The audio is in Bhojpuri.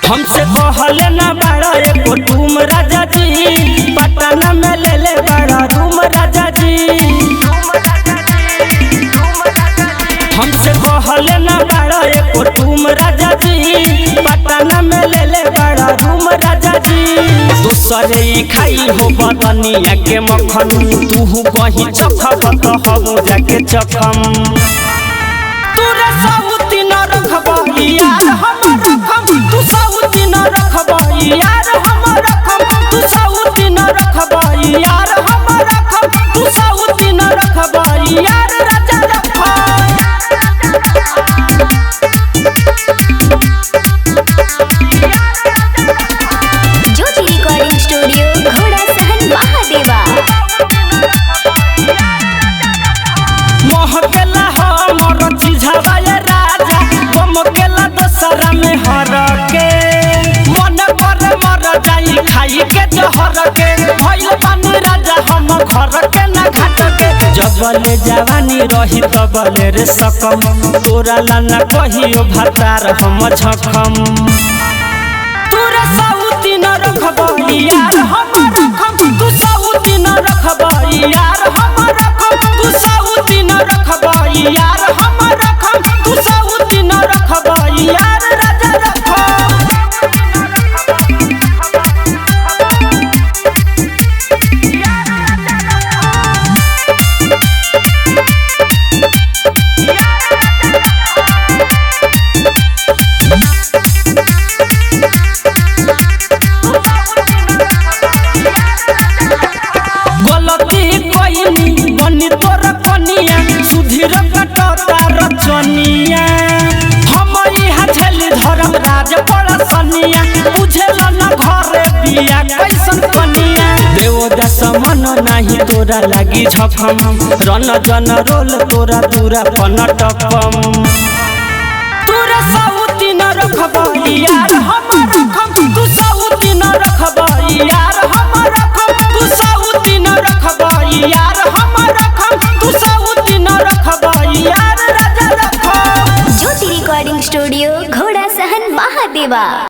हमसे कहले ना बड़ा एको रूम राजा जी, पटना में ले ले बड़ा रूम राजा जी। हमसे कहले ना बड़ा एको रूम राजा जी, पटना में ले ले बड़ा रूम राजा जी। दूसरे खाई हो बदनिया के मखन, तू कहीं चखब तो हम जाके चखम। तूरे साउती न रखबा यार हम रखम, तू साउती न रखबा यार हम रखम, तू साउती न रखबा यार हम रखम, तू साउती न रखबा यार राजा रखम। ज्योति रिकॉर्डिंग स्टूडियो घोड़ा सहन महादेवा। महकेला हमर चिझावा ये राजा, बमकेला दशहरा में हर के। मन करे मर जाई खाई के जहर के, भइल बानी राजा हम घर के ना घाट के। जबले जवानी रही तबले रे सकम, तोरा लाना कहियो भातार हम झखम। तूरे साउती न रखबा यार हम रखम, तू साउती न रखबा यार हम रखम, तू साउती न रखबा यार हम रखम, तू साउती न रखबा यार राजा रखम। गलती कोइनी बनी तोर कनिया, सुधीर कटता रचनिया। हम इहा झेली धर्म राज पड़सनिया, बुझेल न घरे बिया कैसन कनिया। देवदास मन नाही तोरा लागी झखम, रन जन रोल तोरा दूरा पनटकम। तोरा साउती न रखबा यार हम रखम, तू साउती न रखबा यार हम रखम, तू साउती न रखबा यार हम रखम, तू साउती न रखबा यार राजा रखम। ज्योति रिकॉर्डिंग स्टूडियो घोड़ा सहन महादेवा।